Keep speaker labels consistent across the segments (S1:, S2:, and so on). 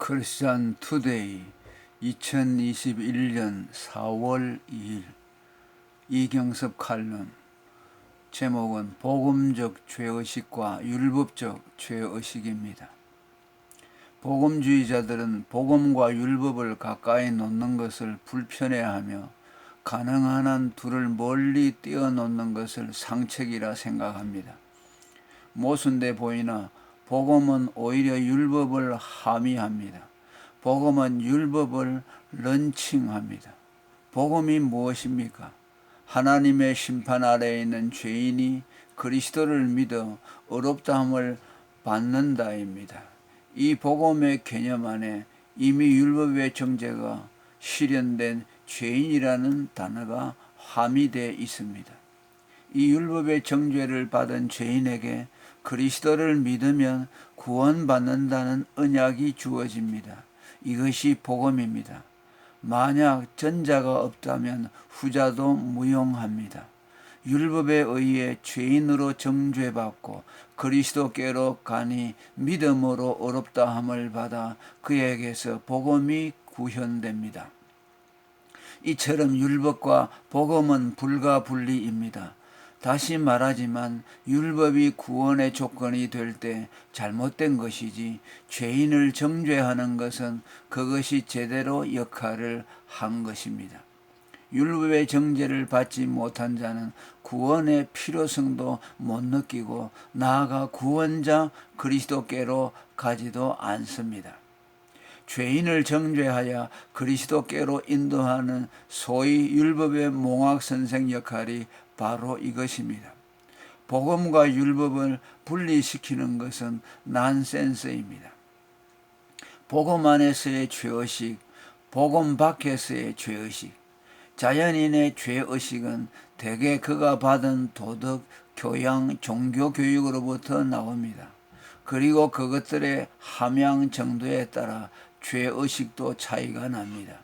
S1: 크리스찬 투데이 2021년 4월 2일 이경섭 칼럼. 제목은 복음적 죄의식과 율법적 죄의식입니다. 복음주의자들은 복음과 율법을 가까이 놓는 것을 불편해하며 가능한 한 둘을 멀리 띄어놓는 것을 상책이라 생각합니다. 모순돼 보이나 복음은 오히려 율법을 함의합니다. 복음은 율법을 런칭합니다. 복음이 무엇입니까? 하나님의 심판 아래에 있는 죄인이 그리스도를 믿어 의롭다함을 받는다입니다. 이 복음의 개념 안에 이미 율법의 정죄가 실현된 죄인이라는 단어가 함의되어 있습니다. 이 율법의 정죄를 받은 죄인에게 그리스도를 믿으면 구원받는다는 언약이 주어집니다. 이것이 복음입니다. 만약 전자가 없다면 후자도 무용합니다. 율법에 의해 죄인으로 정죄받고 그리스도께로 가니 믿음으로 의롭다함을 받아 그에게서 복음이 구현됩니다. 이처럼 율법과 복음은 불가분리입니다. 다시 말하지만 율법이 구원의 조건이 될 때 잘못된 것이지 죄인을 정죄하는 것은 그것이 제대로 역할을 한 것입니다. 율법의 정죄를 받지 못한 자는 구원의 필요성도 못 느끼고 나아가 구원자 그리스도께로 가지도 않습니다. 죄인을 정죄하여 그리스도께로 인도하는 소위 율법의 몽학선생 역할이 바로 이것입니다. 복음과 율법을 분리시키는 것은 난센스입니다. 복음 안에서의 죄의식, 복음 밖에서의 죄의식. 자연인의 죄의식은 대개 그가 받은 도덕, 교양, 종교 교육으로부터 나옵니다. 그리고 그것들의 함양 정도에 따라 죄의식도 차이가 납니다.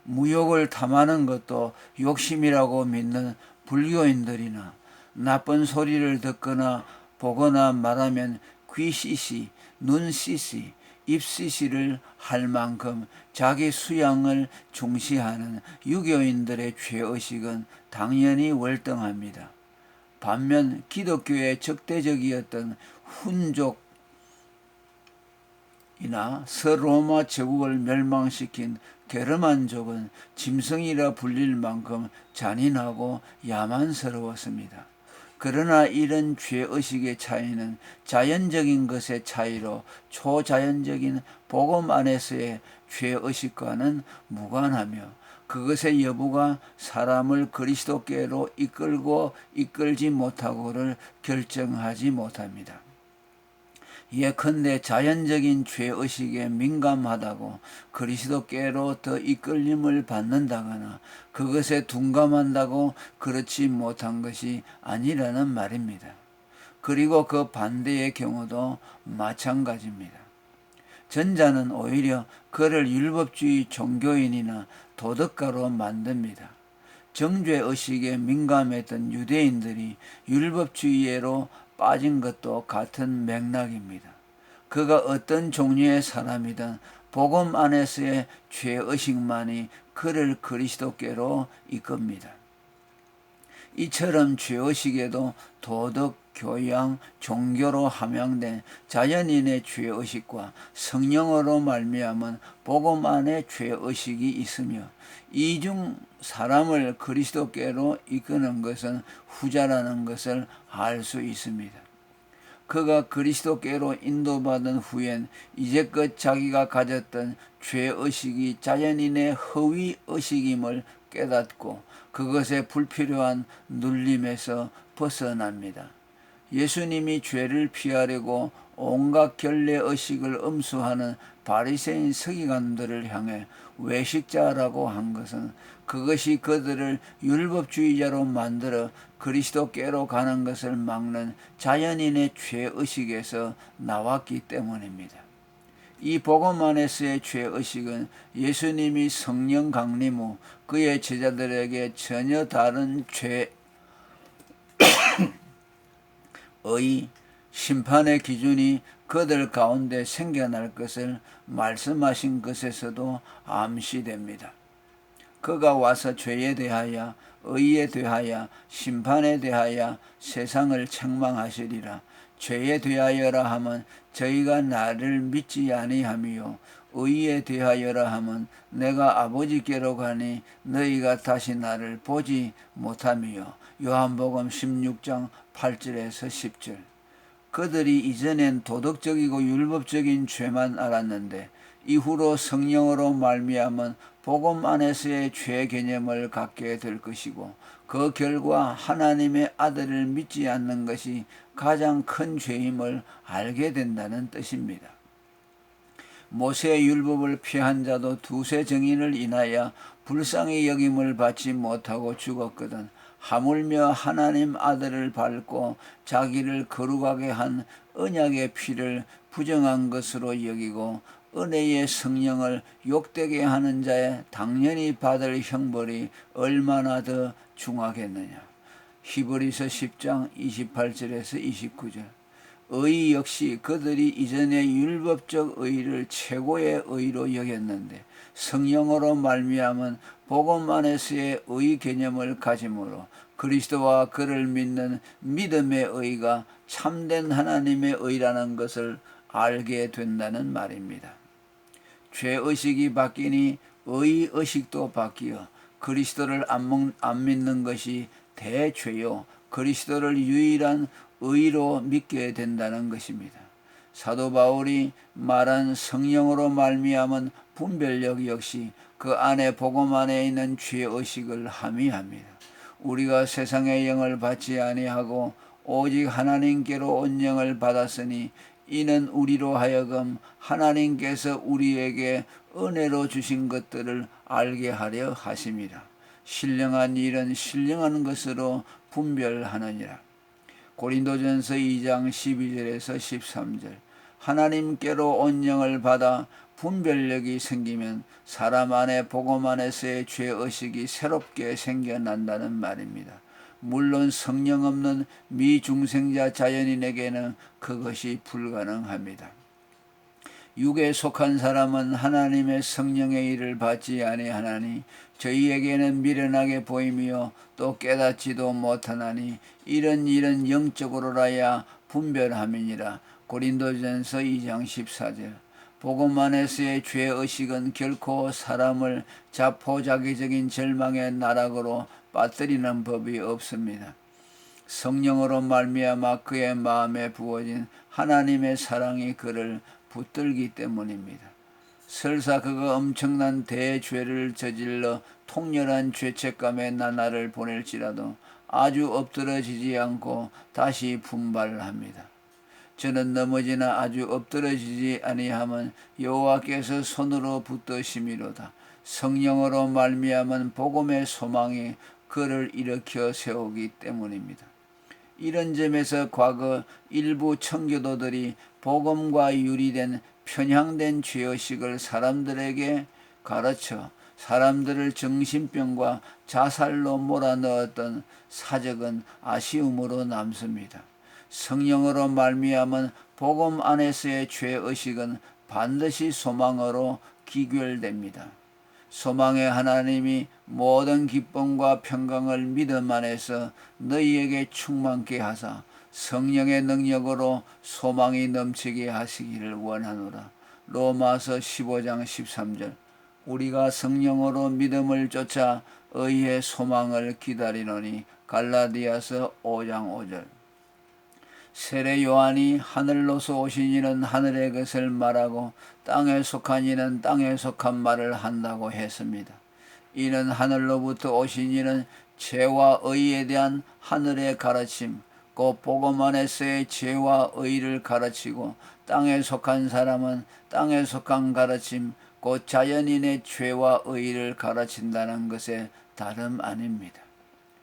S1: 무욕을 탐하는 것도 욕심이라고 믿는 불교인들이나 나쁜 소리를 듣거나 보거나 말하면 귀시시, 눈시시, 입시시를 할 만큼 자기 수양을 중시하는 유교인들의 죄의식은 당연히 월등합니다. 반면 기독교의 적대적이었던 훈족이나 서로마 제국을 멸망시킨 게르만족은 짐승이라 불릴 만큼 잔인하고 야만스러웠습니다. 그러나 이런 죄의식의 차이는 자연적인 것의 차이로 초자연적인 복음 안에서의 죄의식과는 무관하며 그것의 여부가 사람을 그리스도께로 이끌고 이끌지 못하고를 결정하지 못합니다. 예컨대 자연적인 죄의식에 민감하다고 그리스도께로 더 이끌림을 받는다거나 그것에 둔감한다고 그렇지 못한 것이 아니라는 말입니다. 그리고 그 반대의 경우도 마찬가지입니다. 전자는 오히려 그를 율법주의 종교인이나 도덕가로 만듭니다. 정죄의식에 민감했던 유대인들이 율법주의로 빠진 것도 같은 맥락입니다. 그가 어떤 종류의 사람이든 복음 안에서의 죄의식만이 그를 그리스도께로 이끕니다. 이처럼 죄의식에도 도덕, 교양, 종교로 함양된 자연인의 죄의식과 성령으로 말미암은 복음 안에 죄의식이 있으며 이 중 사람을 그리스도께로 이끄는 것은 후자라는 것을 알 수 있습니다. 그가 그리스도께로 인도받은 후엔 이제껏 자기가 가졌던 죄의식이 자연인의 허위의식임을 깨닫고 그것의 불필요한 눌림에서 벗어납니다. 예수님이 죄를 피하려고 온갖 결례의식을 엄수하는 바리새인 서기관들을 향해 외식자라고 한 것은 그것이 그들을 율법주의자로 만들어 그리스도께로 가는 것을 막는 자연인의 죄의식에서 나왔기 때문입니다. 이 복음 안에서의 죄의식은 예수님이 성령 강림 후 그의 제자들에게 전혀 다른 죄의 심판의 기준이 그들 가운데 생겨날 것을 말씀하신 것에서도 암시됩니다. 그가 와서 죄에 대하여 의에 대하여 심판에 대하여 세상을 책망하시리라. 죄에 대하여라 하면 저희가 나를 믿지 아니하며 의에 대하여라 하면 내가 아버지께로 가니 너희가 다시 나를 보지 못하며. 요한복음 16장 8절에서 10절. 그들이 이전엔 도덕적이고 율법적인 죄만 알았는데 이후로 성령으로 말미암은 복음 안에서의 죄 개념을 갖게 될 것이고, 그 결과 하나님의 아들을 믿지 않는 것이 가장 큰 죄임을 알게 된다는 뜻입니다. 모세의 율법을 피한 자도 두세 증인을 인하여 불쌍히 여김을 받지 못하고 죽었거든 하물며 하나님 아들을 밟고 자기를 거룩하게 한 언약의 피를 부정한 것으로 여기고 은혜의 성령을 욕되게 하는 자에 당연히 받을 형벌이 얼마나 더 중하겠느냐. 히브리서 10장 28절에서 29절. 의 역시 그들이 이전에 율법적 의를 최고의 의로 여겼는데 성령으로 말미암은 복음 안에서의 의 개념을 가짐으로 그리스도와 그를 믿는 믿음의 의가 참된 하나님의 의라는 것을 알게 된다는 말입니다. 죄의식이 바뀌니 의의식도 바뀌어 그리스도를 안 믿는 것이 대죄요 그리스도를 유일한 의로 믿게 된다는 것입니다. 사도 바울이 말한 성령으로 말미암은 분별력 역시 그 안에 복음 안에 있는 죄의식을 함의합니다. 우리가 세상의 영을 받지 아니하고 오직 하나님께로 온 영을 받았으니 이는 우리로 하여금 하나님께서 우리에게 은혜로 주신 것들을 알게 하려 하심이라. 신령한 일은 신령한 것으로 분별하느니라. 고린도전서 2장 12절에서 13절. 하나님께로 온 영을 받아 분별력이 생기면 사람 안에 복음 안에서의 죄의식이 새롭게 생겨난다는 말입니다. 물론 성령 없는 미중생자 자연인에게는 그것이 불가능합니다. 육에 속한 사람은 하나님의 성령의 일을 받지 아니하나니 저희에게는 미련하게 보이며 또 깨닫지도 못하나니 이런 일은 영적으로라야 분별함이니라. 고린도전서 2장 14절. 복음 안에서의 죄의식은 결코 사람을 자포자기적인 절망의 나락으로 빠뜨리는 법이 없습니다. 성령으로 말미암아 그의 마음에 부어진 하나님의 사랑이 그를 붙들기 때문입니다. 설사 그가 엄청난 대죄를 저질러 통렬한 죄책감의 나날을 보낼지라도 아주 엎드러지지 않고 다시 분발합니다. 저는 넘어지나 아주 엎드러지지 아니함은 여호와께서 손으로 붙드심이로다. 성령으로 말미암은 복음의 소망이 그를 일으켜 세우기 때문입니다. 이런 점에서 과거 일부 청교도들이 복음과 유리된 편향된 죄의식을 사람들에게 가르쳐 사람들을 정신병과 자살로 몰아넣었던 사적은 아쉬움으로 남습니다. 성령으로 말미암은 복음 안에서의 죄의식은 반드시 소망으로 기결됩니다. 소망의 하나님이 모든 기쁨과 평강을 믿음 안에서 너희에게 충만케 하사 성령의 능력으로 소망이 넘치게 하시기를 원하노라. 로마서 15장 13절. 우리가 성령으로 믿음을 쫓아 의의 소망을 기다리노니. 갈라디아서 5장 5절. 세례 요한이 하늘로서 오신 이는 하늘의 것을 말하고 땅에 속한 이는 땅에 속한 말을 한다고 했습니다. 이는 하늘로부터 오신 이는 죄와 의에 대한 하늘의 가르침, 곧 복음 안에서의 죄와 의를 가르치고 땅에 속한 사람은 땅에 속한 가르침, 곧 자연인의 죄와 의를 가르친다는 것에 다름 아닙니다.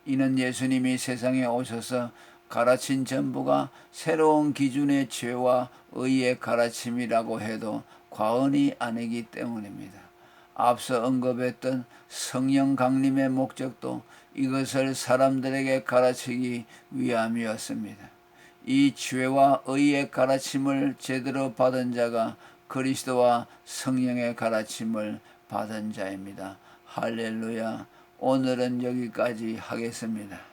S1: 이는 예수님이 세상에 오셔서 가르친 전부가 새로운 기준의 죄와 의의 가르침이라고 해도 과언이 아니기 때문입니다. 앞서 언급했던 성령 강림의 목적도 이것을 사람들에게 가르치기 위함이었습니다. 이 죄와 의의 가르침을 제대로 받은 자가 그리스도와 성령의 가르침을 받은 자입니다. 할렐루야. 오늘은 여기까지 하겠습니다.